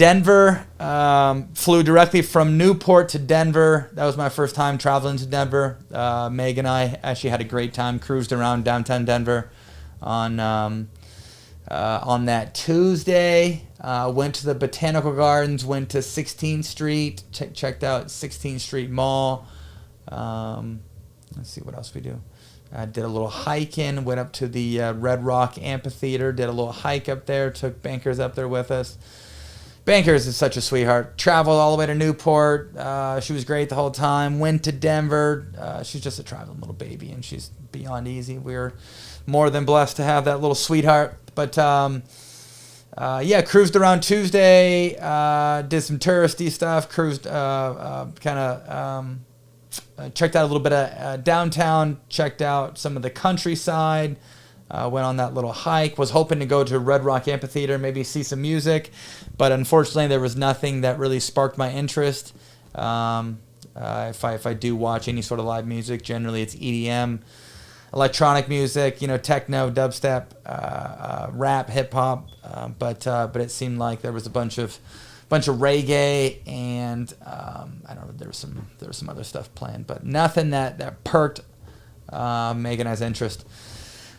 Denver, flew directly from Newport to Denver. That was my first time traveling to Denver. Meg and I actually had a great time, cruised around downtown Denver on that Tuesday. Went to the Botanical Gardens, went to 16th Street, checked out 16th Street Mall. Let's see what else we do. Did a little hiking, went up to the Red Rock Amphitheater, did a little hike up there, took Bankers up there with us. Bankers is such a sweetheart. Traveled all the way to Newport. She was great the whole time. Went to Denver. She's just a traveling little baby, and she's beyond easy. We're more than blessed to have that little sweetheart. But yeah, cruised around Tuesday. Did some touristy stuff. Cruised, checked out a little bit of downtown. Checked out some of the countryside. Went on that little hike. Was hoping to go to Red Rock Amphitheater, maybe see some music, but unfortunately there was nothing that really sparked my interest. If I do watch any sort of live music, generally it's EDM, electronic music, techno, dubstep, rap, hip hop. But it seemed like there was a bunch of reggae and I don't know. There was some other stuff playing, but nothing that perked Meg and I's interest.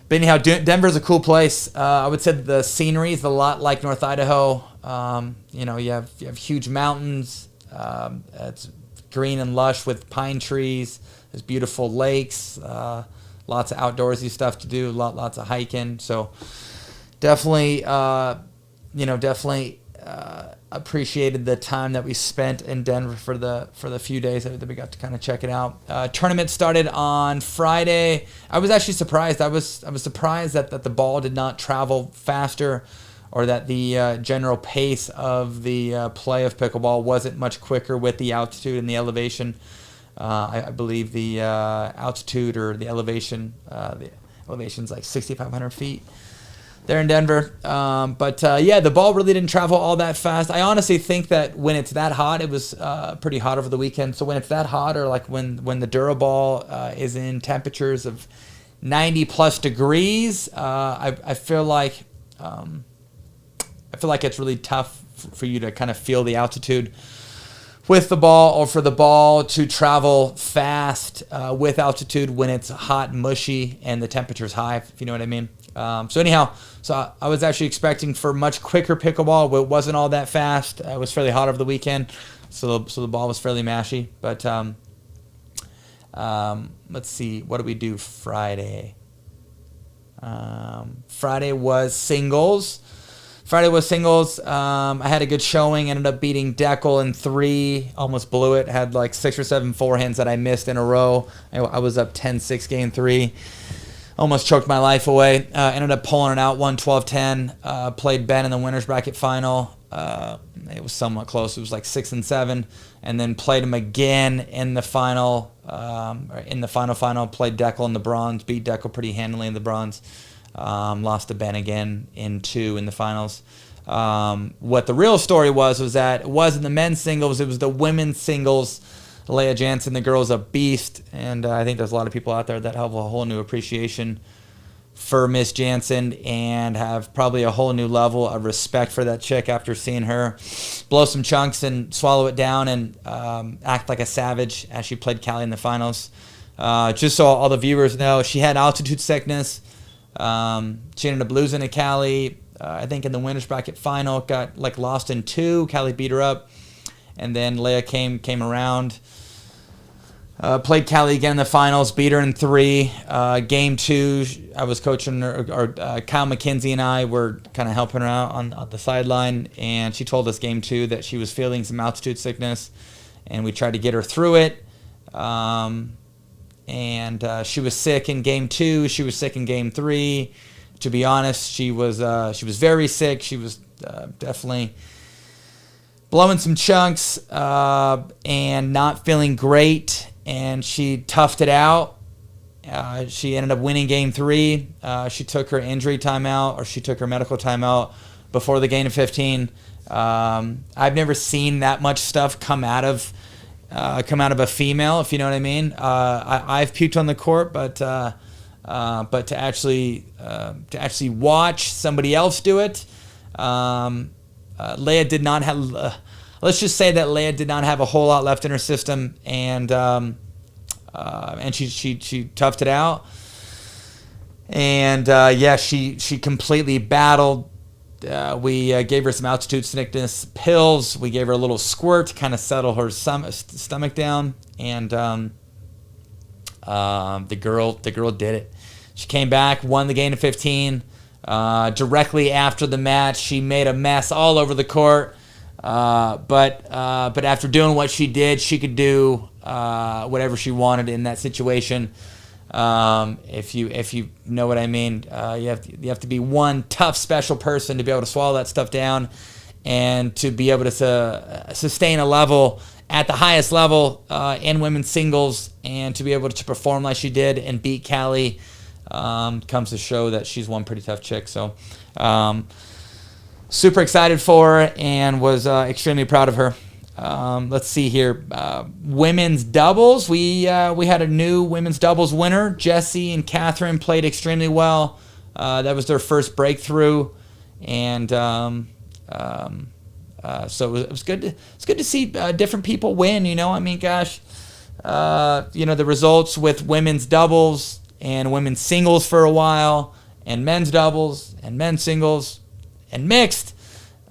But anyhow, Denver's a cool place. I would say the scenery is a lot like North Idaho. You have huge mountains. It's green and lush with pine trees. There's beautiful lakes. Lots of outdoorsy stuff to do. Lots of hiking. So definitely, appreciated the time that we spent in Denver for the few days that we got to kind of check it out. Tournament started on Friday. I was actually surprised. I was surprised that the ball did not travel faster, or that the general pace of the play of pickleball wasn't much quicker with the altitude and the elevation. I believe the altitude or the elevation's like 6,500 feet. There in Denver. Yeah, the ball really didn't travel all that fast. I honestly think that when it's that hot, it was pretty hot over the weekend. So when it's that hot, or like when the Duraball is in temperatures of 90 plus degrees, I feel like it's really tough for you to kind of feel the altitude with the ball, or for the ball to travel fast with altitude when it's hot and mushy and the temperature's high, if you know what I mean. So I was actually expecting for much quicker pickleball, but it wasn't all that fast. It was fairly hot over the weekend, so the ball was fairly mashy. But let's see, what did we do Friday? Friday was singles. I had a good showing. Ended up beating Deckel in 3. Almost blew it. Had like 6 or 7 forehands that I missed in a row. I was up 10-6 game 3. Almost choked my life away. Ended up pulling it out 1-12-10. Played Ben in the winner's bracket final. It was somewhat close. It was like 6-7. And then played him again in the final. Final. Played Deckel in the bronze. Beat Deckel pretty handily in the bronze. Lost to Ben again in 2 in the finals. What the real story was that it wasn't the men's singles. It was the women's singles. Leah Jansen, the girl's a beast, and I think there's a lot of people out there that have a whole new appreciation for Miss Jansen and have probably a whole new level of respect for that chick after seeing her blow some chunks and swallow it down and act like a savage as she played Callie in the finals. Just so all the viewers know, she had altitude sickness. She ended up losing to Callie, I think in the winner's bracket final, got like lost in 2. Callie beat her up, and then Leah came around. Played Callie again in the finals, beat her in 3. Game 2, I was coaching her, or Kyle McKenzie and I were kind of helping her out on the sideline, and she told us game 2 that she was feeling some altitude sickness, and we tried to get her through it. And she was sick in game 2. She was sick in game 3. To be honest, she was very sick. She was definitely blowing some chunks and not feeling great. And she toughed it out. She ended up winning game 3. She took her injury timeout, or she took her medical timeout before the game of 15. I've never seen that much stuff come out of a female, if you know what I mean. I've puked on the court, but to actually watch somebody else do it, Leia did not have. Let's just say that Leia did not have a whole lot left in her system, and she toughed it out. And she completely battled. We gave her some altitude sickness pills. We gave her a little squirt to kind of settle her stomach down, and the girl did it. She came back, won the game to 15. Directly after the match, she made a mess all over the court. But after doing what she did, she could do whatever she wanted in that situation. If you know what I mean, you have to be one tough, special person to be able to swallow that stuff down, and to be able to sustain a level at the highest level in women's singles, and to be able to perform like she did and beat Callie. Comes to show that she's one pretty tough chick. So super excited for her, and was extremely proud of her. Let's see here. Women's doubles. We had a new women's doubles winner. Jessie and Catherine played extremely well. That was their first breakthrough, and so it was good. It's good to see different people win. I mean, gosh, the results with women's doubles and women's singles for a while, and men's doubles and men's singles and mixed.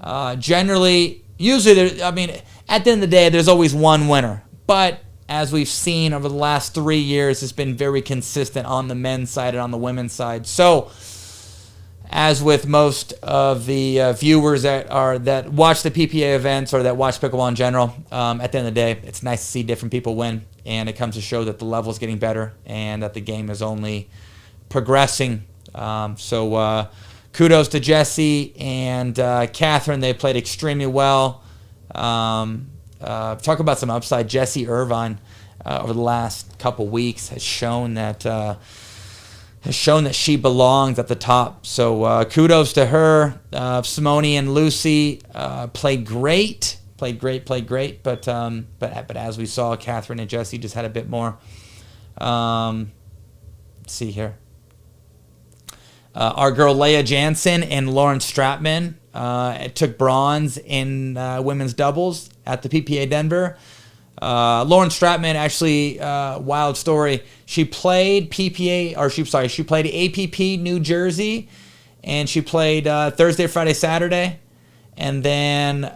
Usually, at the end of the day, there's always one winner. But as we've seen over the last 3 years, it's been very consistent on the men's side and on the women's side. So, as with most of the viewers that watch the PPA events or that watch pickleball in general, at the end of the day, it's nice to see different people win, and it comes to show that the level is getting better and that the game is only progressing. So kudos to Jessie and Catherine. They played extremely well. Talk about some upside. Jessie Irvine over the last couple weeks has shown that she belongs at the top. So kudos to her. Simone and Lucy played great. But as we saw, Catherine and Jessie just had a bit more. Let's see here. Our girl Leia Jansen and Lauren Stratman took bronze in women's doubles at the PPA Denver. Lauren Stratman, actually, wild story. She played she played APP New Jersey, and she played Thursday, Friday, Saturday, and then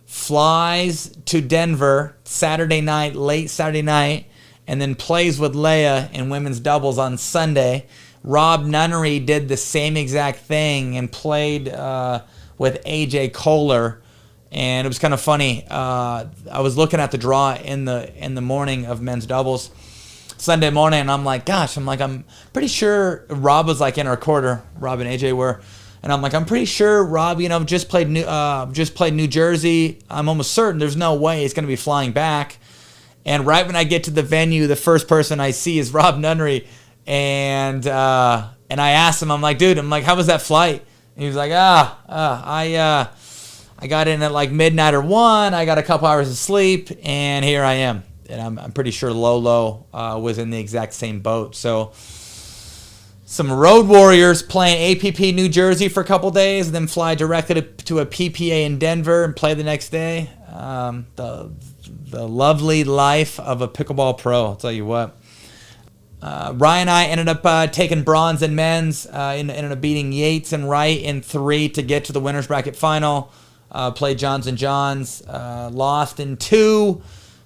flies to Denver Saturday night, late Saturday night, and then plays with Leia in women's doubles on Sunday. Rob Nunnery did the same exact thing and played with AJ Kohler, and it was kind of funny. I was looking at the draw in the morning of men's doubles Sunday morning, and I'm pretty sure Rob was like in our quarter. Rob and AJ were, and I'm pretty sure Rob, just played New Jersey. I'm almost certain there's no way he's going to be flying back. And right when I get to the venue, the first person I see is Rob Nunnery. And I asked him, dude, how was that flight? And he was like, I got in at like midnight or 1. I got a couple hours of sleep, and here I am. And I'm pretty sure Lolo was in the exact same boat. So some road warriors playing APP New Jersey for a couple days, and then fly directly to a PPA in Denver and play the next day. The lovely life of a pickleball pro, I'll tell you what. Ryan and I ended up taking bronze in men's, ended up beating Yates and Wright in 3 to get to the winner's bracket final. Played Johns and Johns, lost in 2,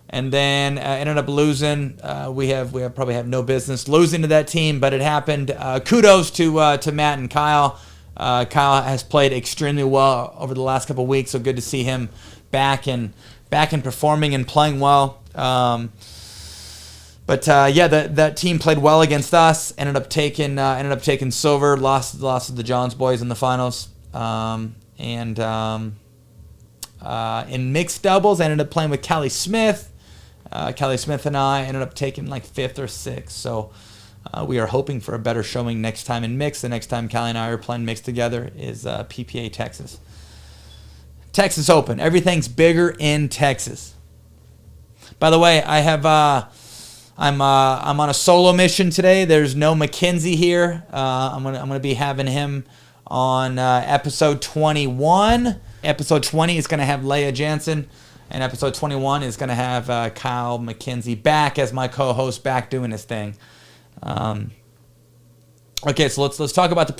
and then ended up losing. We probably have no business losing to that team, but it happened. Kudos to Matt and Kyle. Kyle has played extremely well over the last couple of weeks, so good to see him back and performing and playing well. But that team played well against us. Ended up taking silver. Lost to the Johns boys in the finals. In mixed doubles, I ended up playing with Callie Smith. Callie Smith and I ended up taking like 5th or 6th. So we are hoping for a better showing next time in mixed. The next time Callie and I are playing mixed together is PPA Texas. Texas Open. Everything's bigger in Texas. By the way, I have. I'm on a solo mission today. There's no Mackenzie here. I'm gonna be having him on episode 21. Episode 20 is going to have Leia Jansen, and episode 21 is going to have Kyle McKenzie back as my co-host, back doing his thing. Okay, so let's talk about the